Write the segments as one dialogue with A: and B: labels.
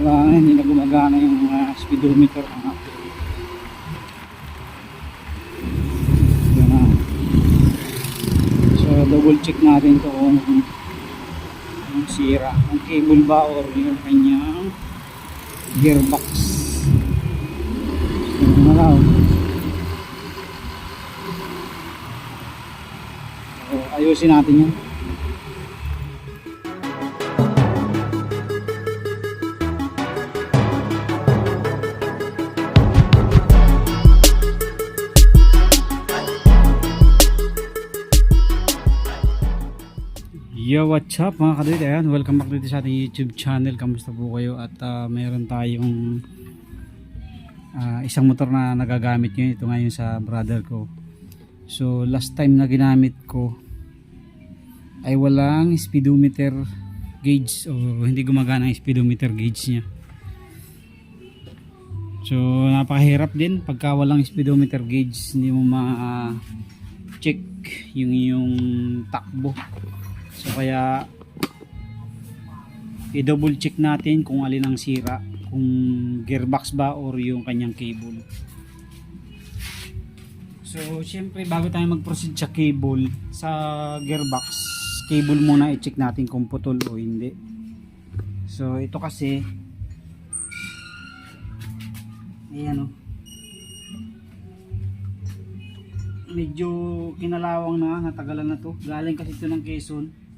A: hindi na gumagana yung speedometer. Yan na. So double check natin to kung sira ang cable ba or yung kanyang gearbox. So na lang. So ayusin natin yan. Yo, what's up mga kadrit? Ayan, welcome back dito sa ating YouTube channel. Kamusta po kayo? At mayroon tayong isang motor na nagagamit nyo. Ito ngayon sa brother ko. So last time na ginamit ko ay walang speedometer gauge, o hindi gumagana ang speedometer gauge nya. So napakahirap din pagka walang speedometer gauge, hindi mo ma-check yung takbo. So kaya i-double check natin kung alin ang sira, kung gearbox ba or yung kanyang cable. So syempre bago tayo mag-proceed sa cable, sa gearbox, cable muna i-check natin kung putol o hindi. So ito kasi ayan o, medyo kinalawang na, natagalan na to. Galing kasi ito ng Quezon.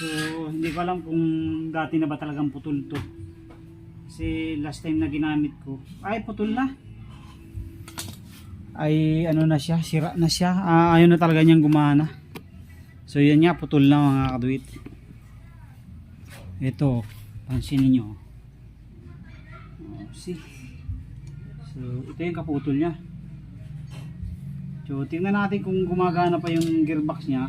A: So hindi ko alam kung dati na ba talagang putol to, kasi last time na ginamit ko ay putol na, ay ano na siya, sira na siya. Ayaw na talaga niyang gumana. So yan nga, putol na mga kaduit. Ito, pansinin nyo. See? So ito yung kaputol nya. So tingnan natin kung gumagana pa yung gearbox nya.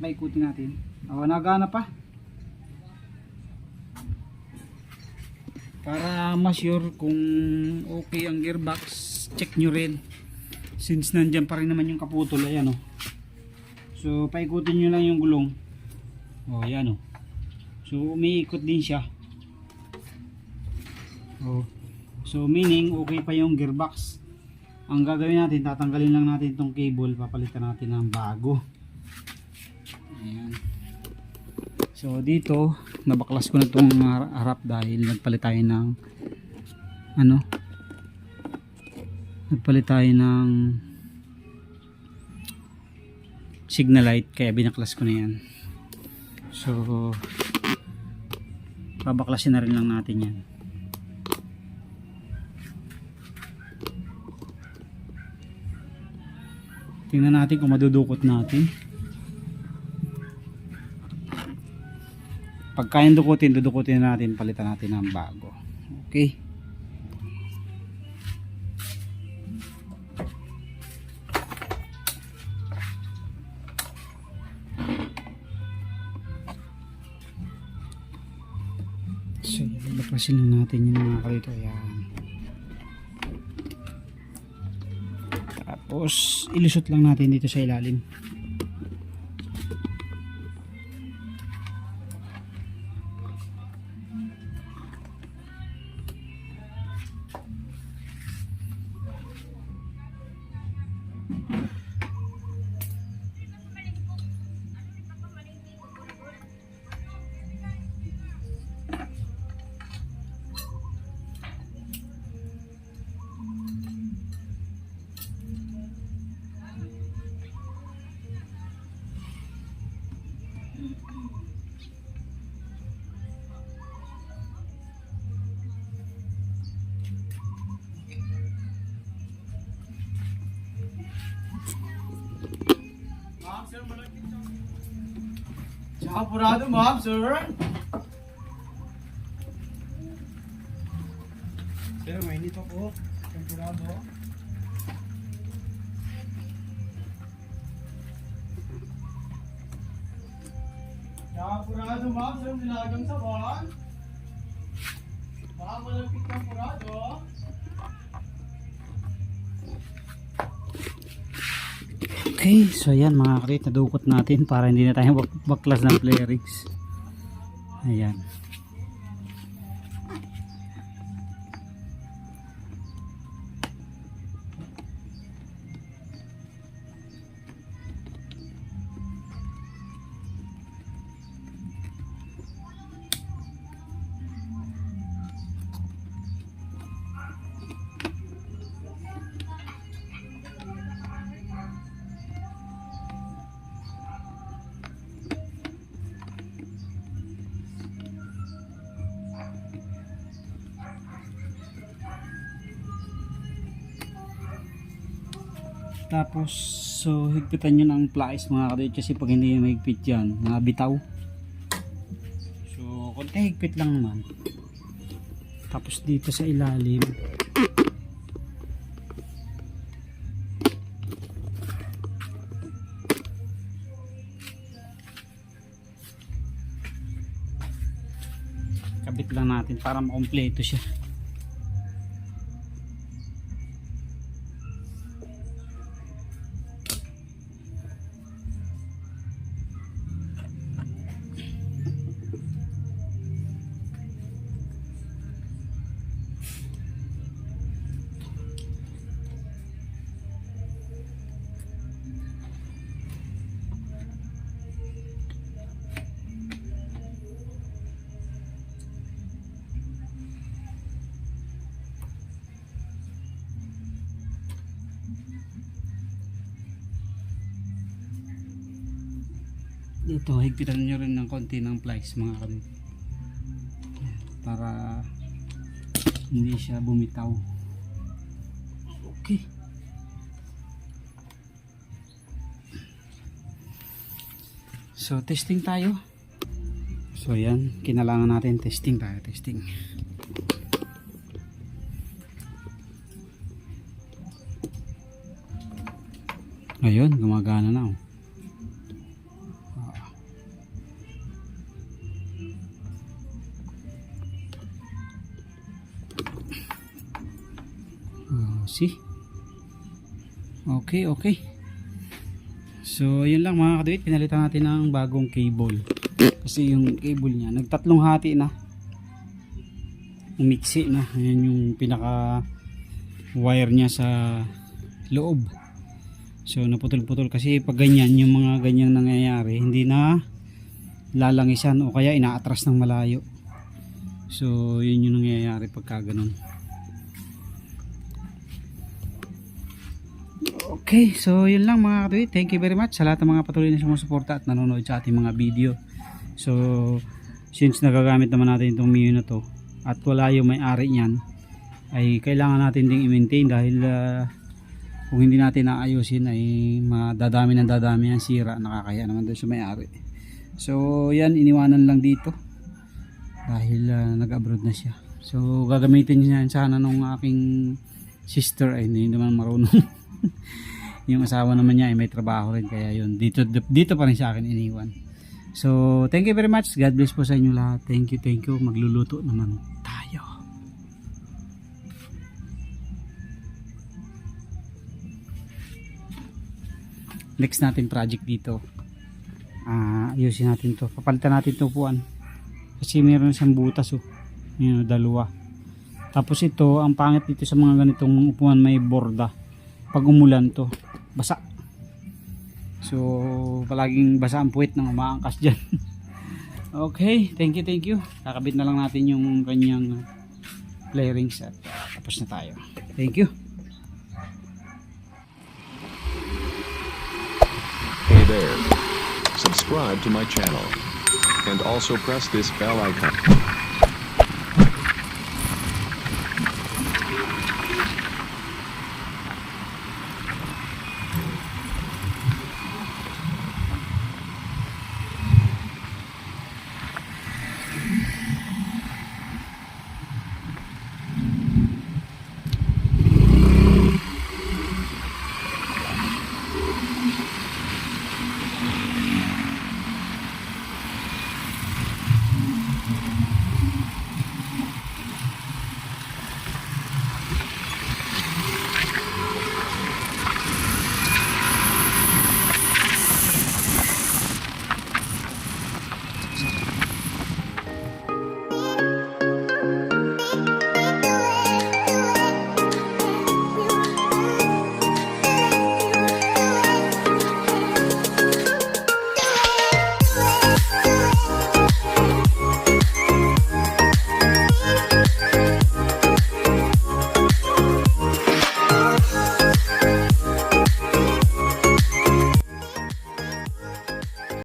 A: Maikutin natin. Nagana pa. Para ma-sure kung okay ang gearbox, check nyo rin. Since nandyan pa rin naman yung kaputol, ayan o. So paikutin nyo lang yung gulong. O ayan o. So umiikot din siya. So meaning okay pa yung gearbox. Ang gagawin natin, tatanggalin lang natin itong cable, papalitan natin ng bago. Ayan. So dito nabaklas ko na itong harap dahil nagpalit tayo ng signal light, kaya binaklas ko na yan. So babaklasin na rin lang natin yan. Tingnan natin kung madudukot natin. Pagka yung dudukutin natin, palitan natin ng bago. Okay. So, baklasin lang natin yung mga kalito. Ayan. Tapos ilusot lang natin dito sa ilalim.
B: Apurado, ma'am, sir. Sir, mainit ako. Apurado. Apurado, ma'am, sir. Nilagang saban. Baka malapit ng apurado.
A: Okay, so yan mga kakrit, nadukot natin para hindi na tayo baklas ng flarings. Ayan. Tapos, so higpitan nyo ng plies mga kadit kasi pag hindi nyo mahigpit yan, nabitaw. So, konti higpit lang naman. Tapos dito sa ilalim, kabit lang natin para makompleto siya. Dito higpitan nyo rin ng konti ng plies mga kabit para hindi siya bumitaw. Okay, so testing tayo. So yan, kinalangan natin testing tayo. Testing. Ayun, gumagana na. See? Okay, okay. So, yun lang mga kadwit. Pinalitan natin ng bagong cable. Kasi yung cable niya, nagtatlong hati na. Umiksi na. Ayan yung pinaka wire niya sa loob. So, naputol-putol. Kasi pag ganyan, yung mga ganyang nangyayari, hindi na lalangisan o kaya inaatras ng malayo. So, yun yung nangyayari pagka ganun. Okay, so yun lang mga katuwid. Thank you very much sa lahat ng mga patuloy na sumusuporta at nanonood sa ating mga video. So, since nagagamit naman natin itong Mio na to at wala yung may-ari niyan, ay kailangan natin ding i-maintain dahil kung hindi natin naayusin ay madadami ng dadami ang sira, nakakaya naman doon sa may-ari. So, yan, iniwanan lang dito dahil nag-abroad na siya. So, gagamitin niya sana nung aking sister ay hindi naman marunong. Yung asawa naman niya ay may trabaho rin, kaya yun dito pa rin sa akin iniwan. So thank you very much, God bless po sa inyo lahat. Thank you, magluluto naman tayo. Next natin project dito, ayusin natin to, papalitan natin to upuan kasi meron siyang butas yun, dalawa. Tapos ito, ang pangit dito sa mga ganitong upuan, may borda. Pag umulan to, basa. So, palaging basa ang puwet nang umaangkas dyan. Okay, thank you. Kakabit na lang natin yung kanyang flarings at tapos na tayo. Thank you.
C: Hey there. Subscribe to my channel. And also press this bell icon.